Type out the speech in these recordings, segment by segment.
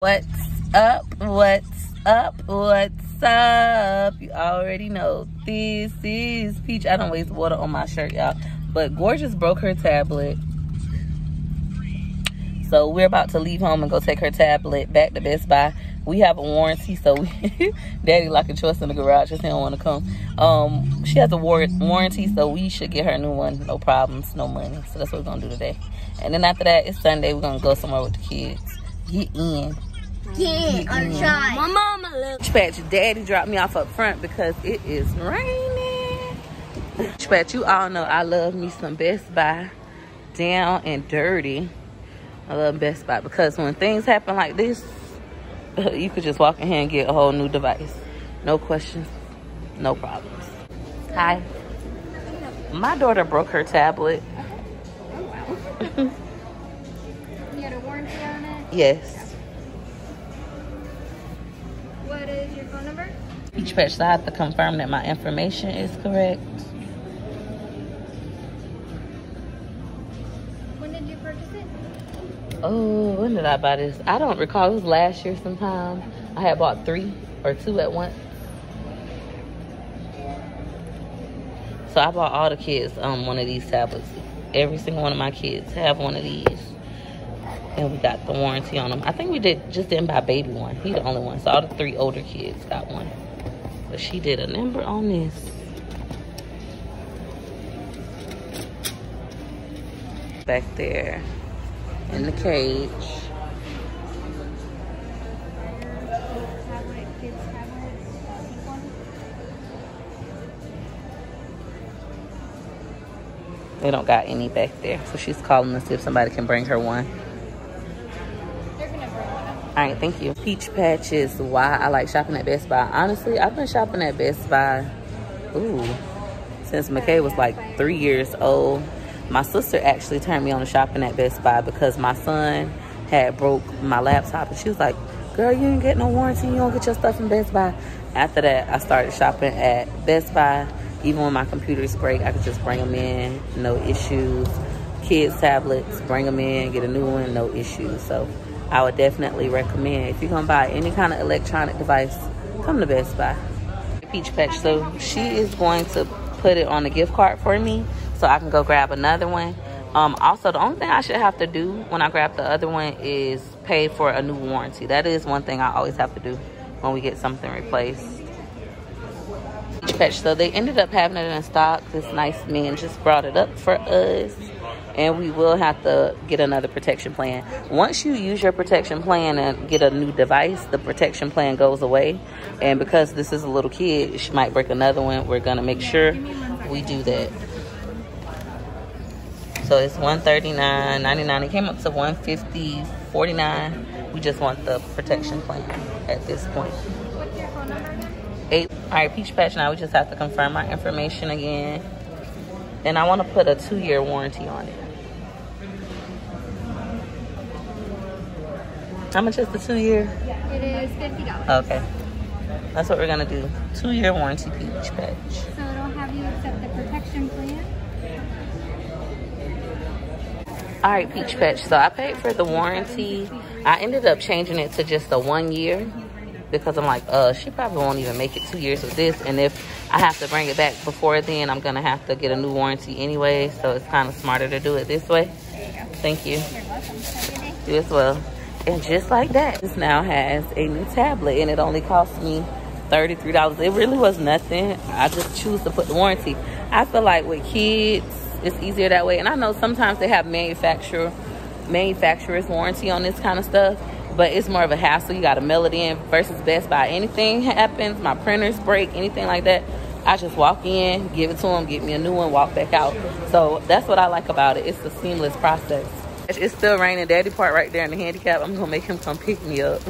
What's up? What's up? What's up? You already know this is Peach. I don't waste water on my shirt, y'all. But Gorgeous broke her tablet. So we're about to leave home and go take her tablet back to Best Buy. We have a warranty, so Daddy locking choice in the garage because he don't want to come. She has a warranty, so we should get her a new one. No problems, no money. So that's what we're going to do today. And then after that, it's Sunday. We're going to go somewhere with the kids. Get in. I'm trying. My mama loves Dispatch. Daddy dropped me off up front because it is raining. Dispatch, you all know I love me some Best Buy down and dirty. I love Best Buy because when things happen like this, you could just walk in here and get a whole new device. No questions, no problems. Hi. My daughter broke her tablet. Oh, wow. You had a warranty on it? Yes. What is your phone number? Each patch, so I have to confirm that my information is correct. When did you purchase it? Oh, when did I buy this? I don't recall. It was last year sometime. I had bought 3 or 2 at once. So I bought all the kids one of these tablets. Every single one of my kids have one of these. And we got the warranty on them. I think we didn't buy baby one. He the only one. So all the 3 older kids got one. But she did a number on this. Back there in the cage. They don't got any back there. So she's calling to see if somebody can bring her one. All right, thank you. Peach Patch is why I like shopping at Best Buy. Honestly, I've been shopping at Best Buy, since McKay was like 3 years old. My sister actually turned me on to shopping at Best Buy because my son had broke my laptop. And she was like, girl, you ain't get no warranty. You don't get your stuff from Best Buy. After that, I started shopping at Best Buy. Even when my computers break, I could just bring them in, no issues. Kids' tablets, bring them in, get a new one, no issues. So I would definitely recommend, if you're gonna buy any kind of electronic device, come to Best Buy. Peach Patch, so she is going to put it on a gift card for me so I can go grab another one. Also, the only thing I should have to do when I grab the other one is pay for a new warranty. That is one thing I always have to do when we get something replaced. Peach Patch, so they ended up having it in stock. This nice man just brought it up for us. And we will have to get another protection plan. Once you use your protection plan and get a new device, the protection plan goes away. And because this is a little kid, she might break another one. We're gonna make sure we do that. So it's $139.99. It came up to $150.49. We just want the protection plan at this point. What's your phone number again? 8. All right, Peach Patch. Now we just have to confirm my information again. And I want to put a 2-year warranty on it. How much is the 2-year? It is $50. Okay. That's what we're going to do. 2-year warranty, Peach Patch. So it'll have you accept the protection plan? All right, Peach Patch. So I paid for the warranty. I ended up changing it to just a 1 year. Because I'm like, she probably won't even make it 2 years with this. And if I have to bring it back before then, I'm going to have to get a new warranty anyway. So it's kind of smarter to do it this way. There you go. Thank you. You're welcome. Have a good day. You as well. And just like that, this now has a new tablet. And it only cost me $33. It really was nothing. I just choose to put the warranty. I feel like with kids, it's easier that way. And I know sometimes they have manufacturer's warranty on this kind of stuff. But it's more of a hassle. You got to mail it in versus Best Buy. Anything happens, my printers break, anything like that, I just walk in, give it to them, get me a new one, walk back out. So that's what I like about it. It's a seamless process. It's still raining. Daddy parked right there in the handicap. I'm going to make him come pick me up.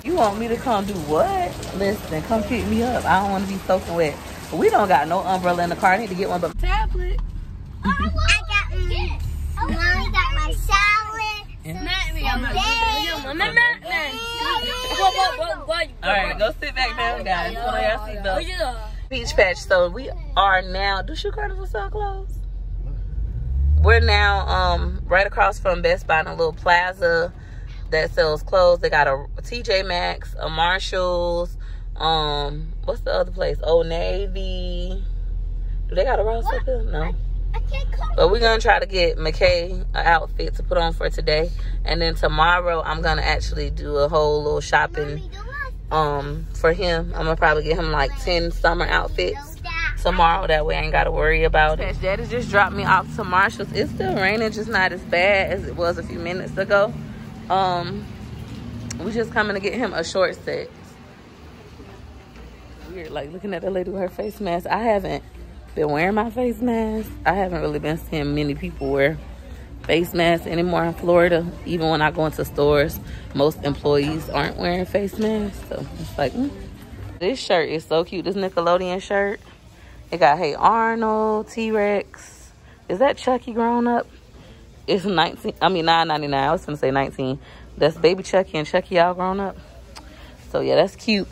You want me to come do what? Listen, come pick me up. I don't want to be soaking wet. But we don't got no umbrella in the car. I need to get one but tablet. I got this. Mommy got my salad. Alright, go sit back down, guys. Put on your seatbelt. Peach Patch. So we are now. Do shoe carnivals sell clothes? We're now right across from Best Buy in a little plaza. that sells clothes. They got a TJ Maxx, a Marshalls, what's the other place? Old Navy. Do they got a Ross up here? No. I can't come. But we're gonna try to get McKay an outfit to put on for today, and then tomorrow I'm gonna actually do a whole little shopping for him. I'm gonna probably get him like 10 summer outfits tomorrow. That way I ain't gotta worry about it. Daddy just dropped me off to Marshalls. It's still raining, just not as bad as it was a few minutes ago. We just coming to get him a short set. Weird, like looking at the lady with her face mask. I haven't been wearing my face mask. I haven't really been seeing many people wear face masks anymore in Florida. Even when I go into stores, most employees aren't wearing face masks. So it's like, This shirt is so cute. This Nickelodeon shirt. It got Hey Arnold, T-Rex. Is that Chucky grown up? It's $9.99. I was gonna say 19. That's baby Chucky and Chucky all grown up. So yeah, that's cute.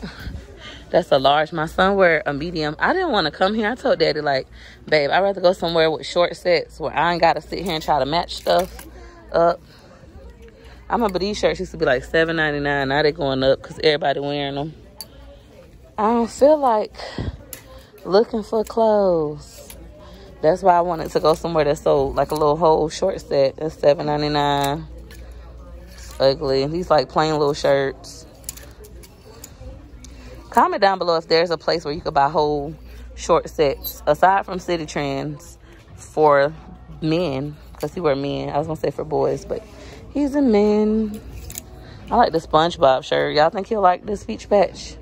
That's a large. My son wear a medium. I didn't want to come here. I told Daddy, like, babe, I'd rather go somewhere with short sets where I ain't got to sit here and try to match stuff up. I remember these shirts used to be like $7.99. Now they're going up because everybody wearing them. I don't feel like looking for clothes. That's why I wanted to go somewhere that sold like a little whole short set. That's $7.99. It's ugly. These like plain little shirts. Comment down below if there's a place where you could buy whole short sets aside from City Trends for men, because he wear men. I was gonna say for boys, but he's a man. I like the SpongeBob shirt. Y'all think he'll like this peach patch?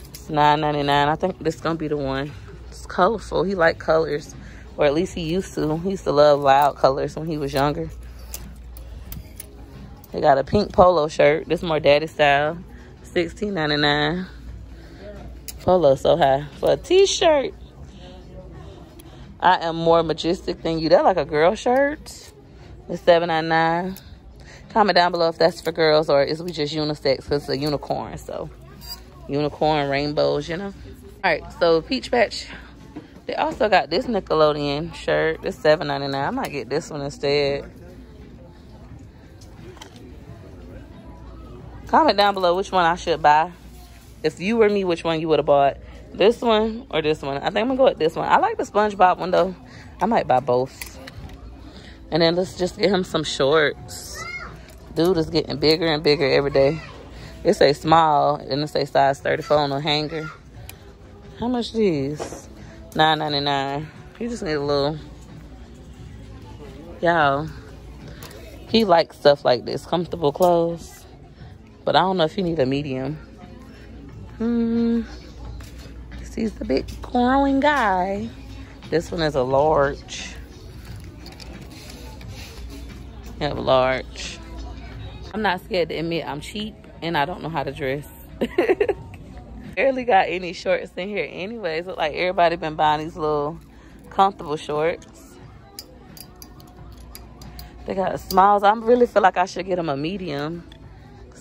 It's $9.99. I think this is gonna be the one. It's colorful. He like colors, or at least he used to. He used to love loud colors when he was younger. They got a pink polo shirt. This is more daddy style. $16.99. Polo so high for a t-shirt. I am more majestic than you. That like a girl shirt. It's $7.99. Comment down below if that's for girls or is we just unisex because it's a unicorn. So unicorn rainbows, you know. All right, so peach patch. They also got this Nickelodeon shirt. It's $7.99. I might get this one instead. Comment down below which one I should buy. If you were me, which one you would have bought? This one or this one? I think I'm gonna go with this one. I like the SpongeBob one though. I might buy both. And then let's just get him some shorts. Dude is getting bigger and bigger every day. It say small and it say size 34 on a hanger. How much these? $9.99. You just need a little. Y'all, he likes stuff like this, comfortable clothes. But I don't know if you need a medium. He's the big growing guy. This one is a large. You have a large. I'm not scared to admit I'm cheap and I don't know how to dress. Barely got any shorts in here anyways. Look like everybody been buying these little comfortable shorts. They got smalls. I really feel like I should get him a medium.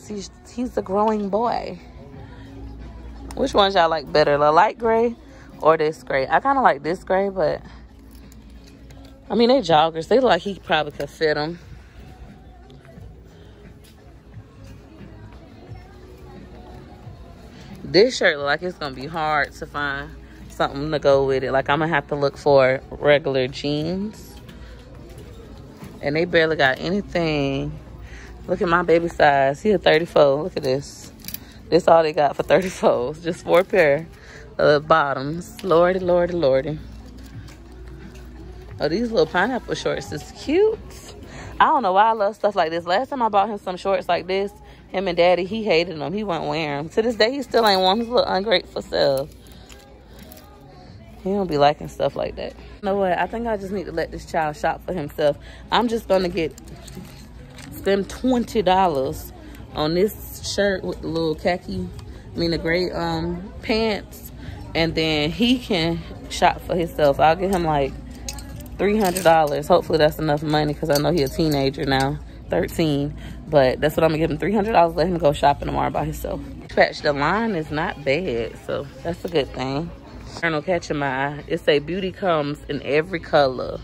He's a growing boy. Which ones y'all like better, the light gray or this gray? I kind of like this gray, but I mean, they joggers. They look like he probably could fit them. This shirt look like it's gonna be hard to find something to go with it. Like I'm gonna have to look for regular jeans, and they barely got anything. Look at my baby size. He a 34. Look at this. This all they got for 34s. Just 4 pair of bottoms. Lordy, lordy, lordy. Oh, these little pineapple shorts is cute. I don't know why I love stuff like this. Last time I bought him some shorts like this, him and Daddy, he hated them. He wouldn't wear them. To this day, he still ain't worn them. He's a little ungrateful self. He don't be liking stuff like that. You know what? I think I just need to let this child shop for himself. I'm just going to spend $20 on this shirt with the little khaki, the gray pants, and then he can shop for himself. I'll get him like $300. Hopefully that's enough money because I know he's a teenager now, 13. But that's what I'm gonna give him, $300. Let him go shopping tomorrow by himself. The line is not bad, so that's a good thing. Journal catching my eye. It say beauty comes in every color.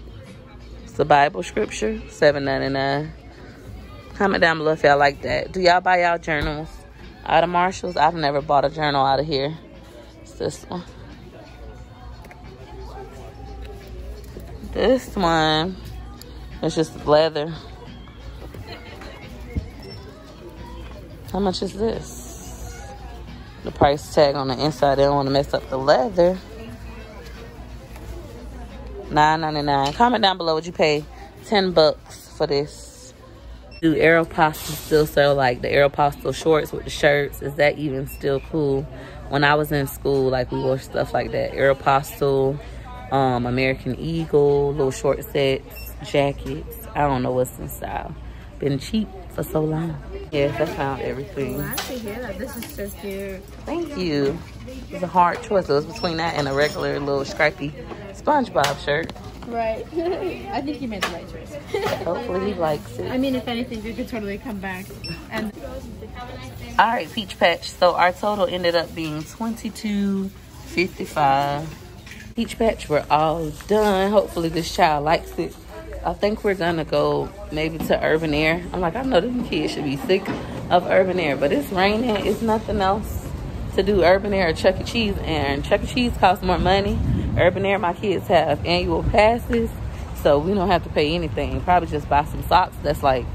It's a Bible scripture, $7.99. Comment down below if y'all like that. Do y'all buy y'all journals out of Marshalls? I've never bought a journal out of here. It's this one. This one is just leather. How much is this? The price tag on the inside, they don't want to mess up the leather. $9.99. Comment down below, would you pay 10 bucks for this? Do Aeropostale still sell like the Aeropostale shorts with the shirts? Is that even still cool? When I was in school, like we wore stuff like that. Aeropostale, American Eagle, little short sets, jackets. I don't know what's in style. Been cheap for so long. Yes, I found everything. Glad to hear that. This is so cute. Thank you. It was a hard choice. It was between that and a regular little stripy SpongeBob shirt. Right. I think you made the right choice. Hopefully he likes it. I mean, if anything, we could totally come back. And all right, Peach Patch. So our total ended up being $22.55. Peach Patch, we're all done. Hopefully this child likes it. I think we're gonna go maybe to Urban Air. I'm like, I know them kids should be sick of Urban Air, but it's raining. It's nothing else to do. Urban Air or Chuck E. Cheese, and Chuck E. Cheese costs more money. Urban Air, my kids have annual passes, so we don't have to pay anything. Probably just buy some socks. That's like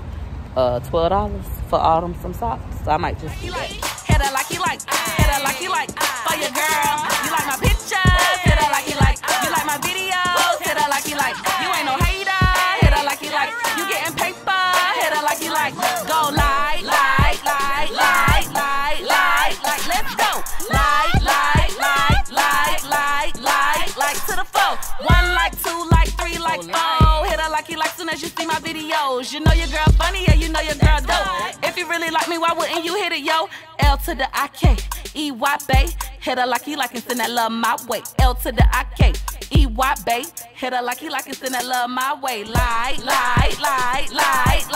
$12 for all them some socks. So I might just do that. Hit her like you like, hit her like you like, for your girl. You like my pictures, hit her like you like. You like my videos, hit her like you like. You ain't no hater, hit her like you like. You getting paper, hit her like you like. Go like, like, like, like, like, like, like. Let's go. Like, like, like, like, like, like, like to the flow. 1 like, 2 like, 3 like, 4. Hit her like you like soon as you see my videos. You know your girl funny, yeah, you know your girl dope. If you really like me, why wouldn't you hit it, yo? L to the I-K-E-Y, bae. Hit her like you like and send that love my way. L to the I-K-E-Y, bae. Hit her like you like and send that love my way. Like, like, like, like, like,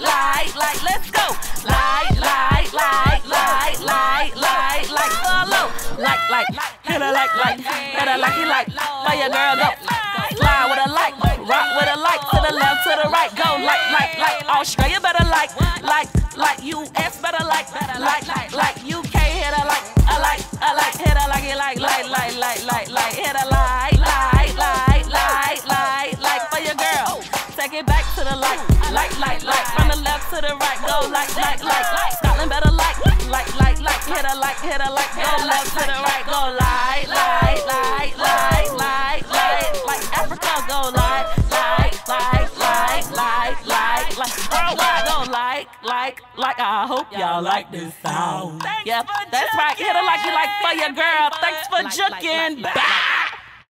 like, like, let's go. Like, like, like, like, like, like, like, follow. Like, hit her like, hit her like you like. For your girl, go. Fly with a like, rock with a like, to the left, to the right, go like. Australia better like, US better like, UK hit her like, hit her like it like, hit her like, for your girl. Take it back to the like, from the left to the right, go like, Scotland better like, hit her like, go left to the right, go like, Africa go like, worldwide go like, I hope y'all like this song. Yep, that's right, hit her like you like, for your girl. Thanks for juking back.